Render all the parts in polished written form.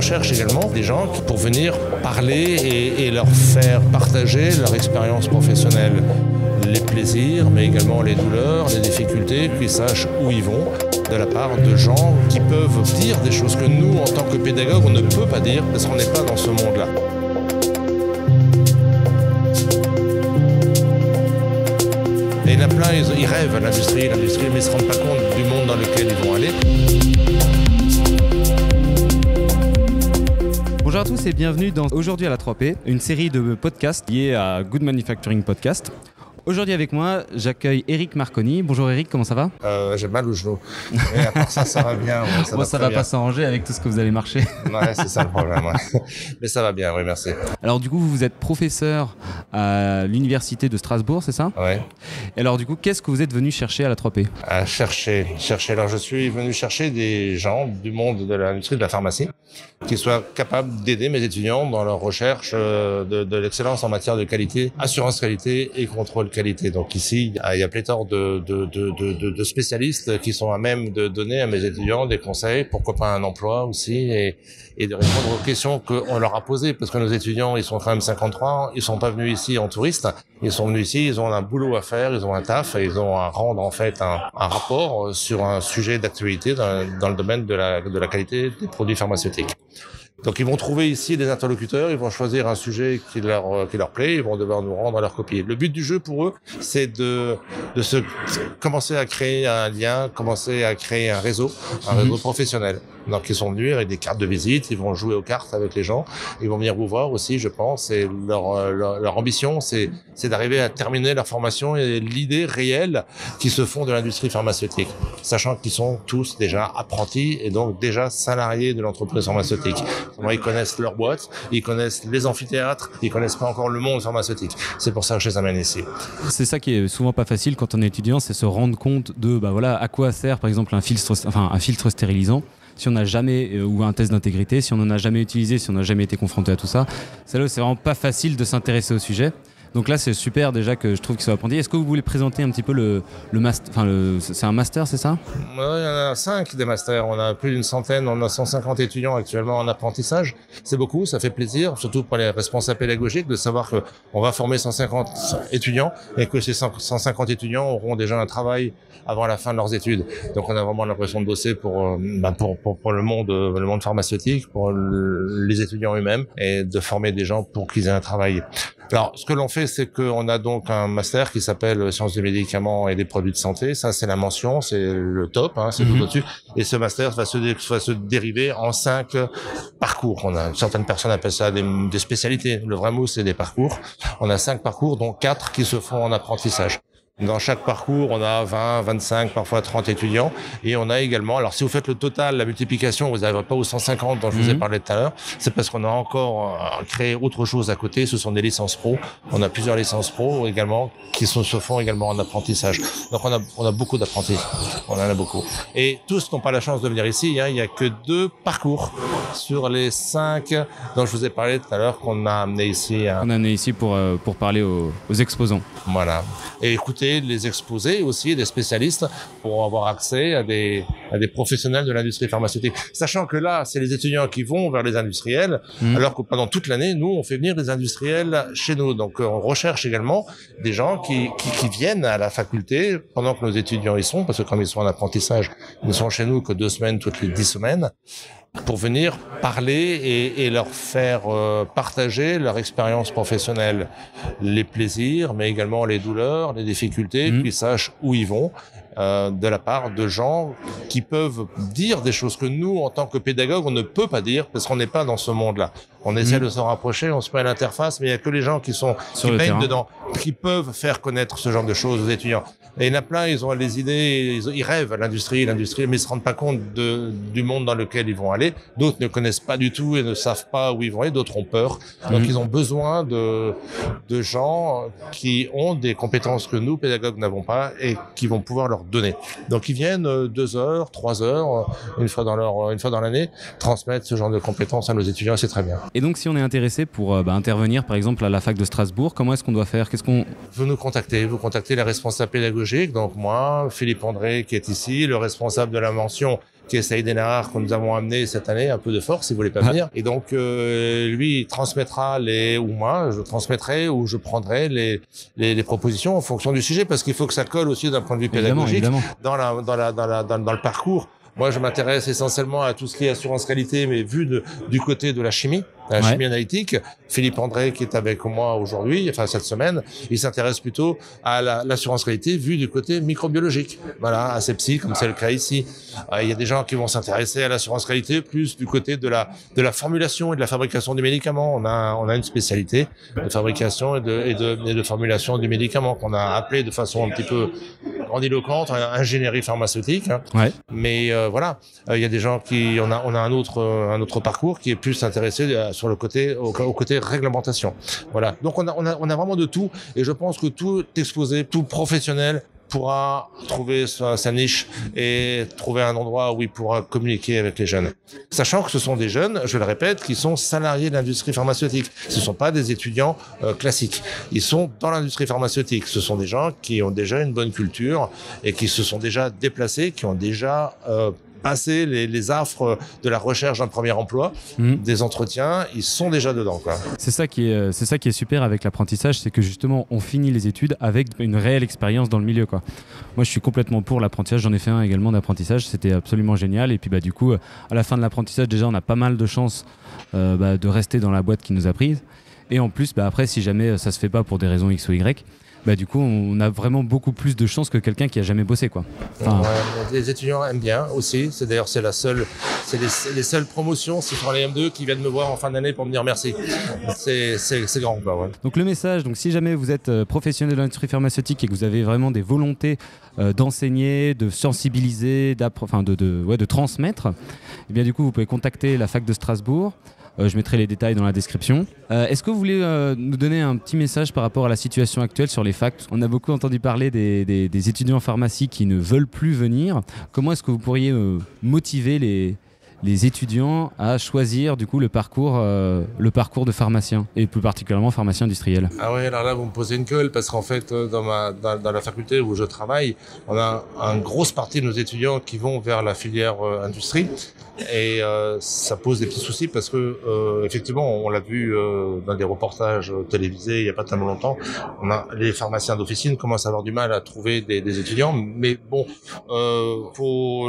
recherche également des gens pour venir parler et leur faire partager leur expérience professionnelle, les plaisirs, mais également les douleurs, les difficultés, qu'ils sachent où ils vont, de la part de gens qui peuvent dire des choses que nous, en tant que pédagogues, on ne peut pas dire parce qu'on n'est pas dans ce monde-là. Et il y en a plein, ils rêvent à l'industrie, mais ils ne se rendent pas compte du monde dans lequel ils vont aller. Bonjour à tous et bienvenue dans Aujourd'hui à la 3P, une série de podcasts liés à Good Manufacturing Podcast. Aujourd'hui avec moi, j'accueille Eric Marconi. Bonjour Eric, comment ça va ? J'ai mal au genou. Mais à part ça va bien. Ouais, ça va pas s'arranger avec tout ce que vous allez marcher. Ouais, c'est ça le problème. Ouais. Mais ça va bien, oui, merci. Alors du coup, vous êtes professeur à l'université de Strasbourg, c'est ça ? Ouais. Et alors du coup, qu'est-ce que vous êtes venu chercher à la 3P ? À chercher. Alors je suis venu chercher des gens du monde de l'industrie de la pharmacie qui soient capables d'aider mes étudiants dans leur recherche de l'excellence en matière de qualité, assurance qualité et contrôle qualité. Donc ici, il y a pléthore de spécialistes qui sont à même de donner à mes étudiants des conseils, pourquoi pas un emploi aussi, et de répondre aux questions qu'on leur a posées, parce que nos étudiants, ils sont quand même 53 ans, ils sont pas venus ici en touriste, ils sont venus ici, ils ont un boulot à faire, ils ont un taf, et ils ont à rendre en fait un rapport sur un sujet d'actualité dans le domaine de la qualité des produits pharmaceutiques. Donc ils vont trouver ici des interlocuteurs, ils vont choisir un sujet qui leur plaît, ils vont devoir nous rendre leur copie. Le but du jeu pour eux, c'est de commencer à créer un lien, commencer à créer un réseau professionnel. Donc ils sont venus avec des cartes de visite, ils vont jouer aux cartes avec les gens, ils vont venir vous voir aussi, je pense, et leur ambition, c'est d'arriver à terminer leur formation et l'idée réelle qui se font de l'industrie pharmaceutique, sachant qu'ils sont tous déjà apprentis et donc déjà salariés de l'entreprise pharmaceutique. Ils connaissent leur boîte, ils connaissent les amphithéâtres, ils connaissent pas encore le monde pharmaceutique. C'est pour ça que je les amène ici. C'est ça qui est souvent pas facile quand on est étudiant, c'est se rendre compte de à quoi sert par exemple un filtre stérilisant. Si on n'a jamais, ou un test d'intégrité, si on n'en a jamais utilisé, si on n'a jamais été confronté à tout ça, c'est vraiment pas facile de s'intéresser au sujet. Donc là, c'est super déjà que je trouve qu'il soit apprenti. Est-ce que vous voulez présenter un petit peu le master, c'est un master, c'est ça ? Il y en a 5 des masters. On a plus d'une centaine, on a 150 étudiants actuellement en apprentissage. C'est beaucoup, ça fait plaisir, surtout pour les responsables pédagogiques, de savoir qu'on va former 150 étudiants et que ces 150 étudiants auront déjà un travail avant la fin de leurs études. Donc on a vraiment l'impression de bosser pour le monde pharmaceutique, pour les étudiants eux-mêmes, et de former des gens pour qu'ils aient un travail. Alors, ce que l'on fait, c'est qu'on a donc un master qui s'appelle Sciences du médicament et des produits de santé. Ça, c'est la mention, c'est le top, c'est tout au-dessus. Et ce master va se dériver en 5 parcours. Certaines personnes appellent ça des spécialités. Le vrai mot, c'est des parcours. On a 5 parcours, dont 4 qui se font en apprentissage. Dans chaque parcours, on a 20, 25, parfois 30 étudiants. Et on a également, alors si vous faites le total, la multiplication, vous n'arriverez pas aux 150 dont je vous ai parlé tout à l'heure. C'est parce qu'on a encore créé autre chose à côté. Ce sont des licences pro. On a plusieurs licences pro également qui se font également en apprentissage. Donc on a beaucoup d'apprentis. On en a beaucoup. Et tous n'ont pas la chance de venir ici. Il n'y a que 2 parcours sur les 5 dont je vous ai parlé tout à l'heure qu'on a amené ici. On a amené ici pour parler aux exposants. Voilà. Et écoutez les exposés aussi, des spécialistes, pour avoir accès à des professionnels de l'industrie pharmaceutique. Sachant que là, c'est les étudiants qui vont vers les industriels, alors que pendant toute l'année, nous, on fait venir des industriels chez nous. Donc, on recherche également des gens qui viennent à la faculté pendant que nos étudiants y sont, parce que comme ils sont en apprentissage, ils ne sont chez nous que 2 semaines toutes les 10 semaines, pour venir parler et leur faire partager leur expérience professionnelle, les plaisirs, mais également les douleurs, les difficultés, qu'ils sachent où ils vont, de la part de gens qui peuvent dire des choses que nous, en tant que pédagogues, on ne peut pas dire parce qu'on n'est pas dans ce monde-là. On essaie de s'en rapprocher, on se met à l'interface, mais il y a que les gens qui baignent dedans, qui peuvent faire connaître ce genre de choses aux étudiants. Et il y en a plein, ils ont les idées, ils rêvent à l'industrie, mais ils se rendent pas compte du monde dans lequel ils vont aller. D'autres ne connaissent pas du tout et ne savent pas où ils vont aller. D'autres ont peur. Donc ils ont besoin de gens qui ont des compétences que nous, pédagogues, n'avons pas et qui vont pouvoir leur donner. Donc ils viennent 2 heures, 3 heures, une fois dans l'année, transmettre ce genre de compétences à nos étudiants, c'est très bien. Et donc si on est intéressé pour intervenir par exemple à la fac de Strasbourg, comment est-ce qu'on doit faire ? Vous contactez les responsables pédagogiques, donc moi, Philippe André qui est ici, le responsable de la mention qui est Saïd Enahar, que nous avons amené cette année, un peu de force, il voulait pas venir. Et donc, lui, il transmettra ou moi, je transmettrai ou je prendrai les propositions en fonction du sujet, parce qu'il faut que ça colle aussi d'un point de vue pédagogique évidemment. dans le parcours. Moi, je m'intéresse essentiellement à tout ce qui est assurance qualité, mais vu du côté de la chimie analytique. Philippe André, qui est avec moi aujourd'hui, enfin cette semaine, il s'intéresse plutôt à l'assurance qualité vue du côté microbiologique. Voilà, asepsie, comme c'est le cas ici. Il y a des gens qui vont s'intéresser à l'assurance qualité plus du côté de la formulation et de la fabrication du médicament. On a une spécialité de fabrication et de formulation du médicament qu'on a appelé de façon un petit peu grandiloquente ingénierie pharmaceutique. Ouais. Mais voilà, il y a des gens on a un autre parcours qui est plus intéressé sur le côté au côté réglementation. Voilà. Donc on a vraiment de tout, et je pense que tout exposé, tout professionnel pourra trouver sa niche et trouver un endroit où il pourra communiquer avec les jeunes. Sachant que ce sont des jeunes, je le répète, qui sont salariés de l'industrie pharmaceutique. Ce ne sont pas des étudiants classiques. Ils sont dans l'industrie pharmaceutique. Ce sont des gens qui ont déjà une bonne culture et qui se sont déjà déplacés, qui ont déjà passé les affres de la recherche d'un premier emploi, des entretiens, ils sont déjà dedans, quoi. C'est ça qui est super avec l'apprentissage, c'est que justement on finit les études avec une réelle expérience dans le milieu, quoi. Moi je suis complètement pour l'apprentissage, j'en ai fait un également d'apprentissage, c'était absolument génial, et puis du coup à la fin de l'apprentissage déjà on a pas mal de chances de rester dans la boîte qui nous a prise, et en plus après si jamais ça se fait pas pour des raisons X ou Y, du coup on a vraiment beaucoup plus de chances que quelqu'un qui a jamais bossé, quoi. Enfin, les étudiants aiment bien aussi, c'est les seules promotions, ce sont les M2 qui viennent me voir en fin d'année pour me dire merci. C'est grand, quoi. Ouais. Donc le message, si jamais vous êtes professionnel de l'industrie pharmaceutique et que vous avez vraiment des volontés d'enseigner, de sensibiliser, de transmettre, et bien du coup vous pouvez contacter la fac de Strasbourg. Je mettrai les détails dans la description. Est-ce que vous voulez nous donner un petit message par rapport à la situation actuelle sur les facs ? On a beaucoup entendu parler des étudiants en pharmacie qui ne veulent plus venir. Comment est-ce que vous pourriez motiver les étudiants à choisir du coup le parcours de pharmacien, et plus particulièrement pharmacien industriel ? Ah oui, alors là vous me posez une colle, parce qu'en fait dans la faculté où je travaille, on a une grosse partie de nos étudiants qui vont vers la filière industrie, et ça pose des petits soucis parce que effectivement on l'a vu dans des reportages télévisés il y a pas tellement longtemps, les pharmaciens d'officine commencent à avoir du mal à trouver des étudiants, mais bon,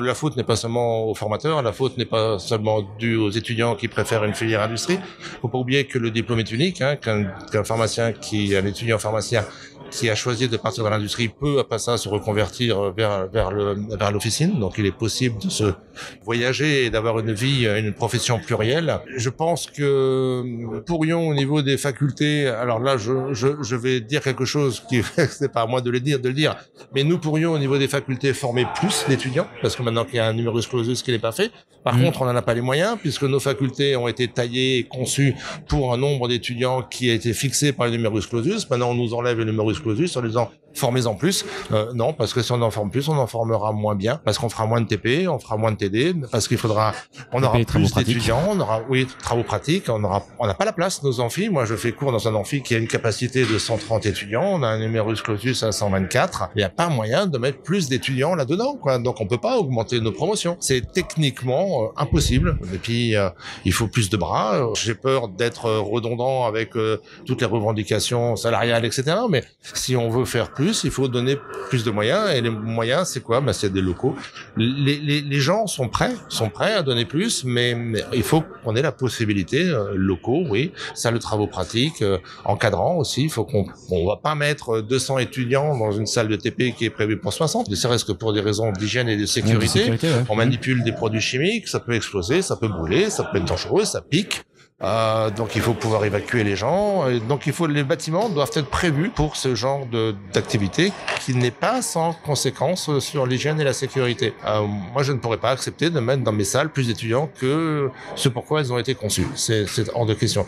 la faute n'est pas seulement aux formateurs, la faute n'est pas seulement due aux étudiants qui préfèrent une filière industrie. Faut pas oublier que le diplôme est unique, qu'un étudiant pharmacien qui a choisi de partir dans l'industrie peut, après ça, se reconvertir vers l'officine. Donc, il est possible de se voyager et d'avoir une profession plurielle. Je pense que nous pourrions, au niveau des facultés, alors là, je vais dire quelque chose qui, c'est pas à moi de le dire, mais nous pourrions, au niveau des facultés, former plus d'étudiants, parce que maintenant qu'il y a un numerus clausus qui n'est pas fait. Par contre, on n'en a pas les moyens, puisque nos facultés ont été taillées et conçues pour un nombre d'étudiants qui a été fixé par le numerus clausus. Maintenant, on nous enlève le numerus clausus en disant formez-en plus. Non, parce que si on en forme plus, on en formera moins bien, parce qu'on fera moins de TP, on fera moins de TD, parce on aura plus d'étudiants, on aura, travaux pratiques, on n'a pas la place, nos amphis. Moi, je fais cours dans un amphi qui a une capacité de 130 étudiants, on a un numerus clausus à 124. Il n'y a pas moyen de mettre plus d'étudiants là-dedans, quoi. Donc, on peut pas augmenter nos promotions. C'est techniquement impossible. Et puis, il faut plus de bras. J'ai peur d'être redondant avec toutes les revendications salariales, etc. Mais si on veut faire plus, il faut donner plus de moyens. Et les moyens, c'est quoi? C'est des locaux. Les gens sont prêts à donner plus, mais il faut qu'on ait la possibilité, locaux, oui, salle de travaux pratiques, encadrant aussi. Il faut on va pas mettre 200 étudiants dans une salle de TP qui est prévue pour 60, ne serait-ce que pour des raisons d'hygiène et de sécurité. Ouais. On manipule des produits chimiques, ça peut exploser, ça peut brûler, ça peut être dangereux, ça pique. Donc il faut pouvoir évacuer les gens. Donc les bâtiments doivent être prévus pour ce genre d'activité qui n'est pas sans conséquence sur l'hygiène et la sécurité. Moi, je ne pourrais pas accepter de mettre dans mes salles plus d'étudiants que ce pourquoi elles ont été conçues. C'est hors de question.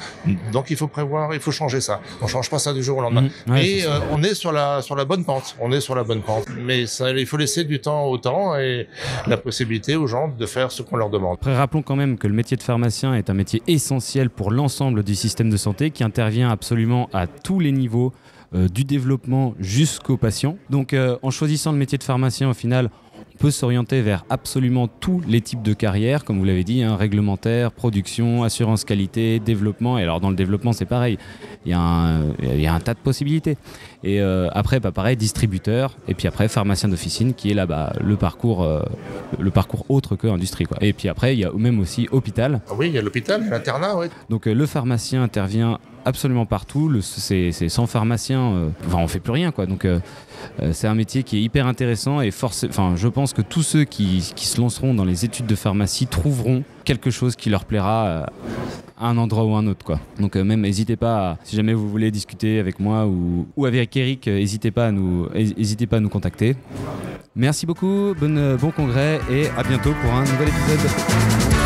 Donc il faut prévoir, il faut changer ça. On change pas ça du jour au lendemain. Mais on est sur la bonne pente. On est sur la bonne pente. Mais ça, il faut laisser du temps au temps et la possibilité aux gens de faire ce qu'on leur demande. Après, rappelons quand même que le métier de pharmacien est un métier essentiel pour l'ensemble du système de santé, qui intervient absolument à tous les niveaux, du développement jusqu'aux patients. Donc en choisissant le métier de pharmacien, au final, On peut s'orienter vers absolument tous les types de carrières, comme vous l'avez dit, hein, réglementaire, production, assurance qualité, développement. Et alors dans le développement, c'est pareil. Il y a un tas de possibilités. Et après, pareil, distributeur. Et puis après, pharmacien d'officine, qui est là-bas le parcours autre que industrie, quoi. Et puis après, il y a même aussi hôpital. Ah oui, il y a l'hôpital, l'internat, oui. Donc le pharmacien intervient absolument partout. C'est sans pharmacien, on fait plus rien, quoi. Donc c'est un métier qui est hyper intéressant et je pense que tous ceux qui se lanceront dans les études de pharmacie trouveront quelque chose qui leur plaira à un endroit ou un autre, quoi. Donc même n'hésitez pas, si jamais vous voulez discuter avec moi ou avec Eric, n'hésitez pas à nous contacter. Merci beaucoup, bon congrès et à bientôt pour un nouvel épisode.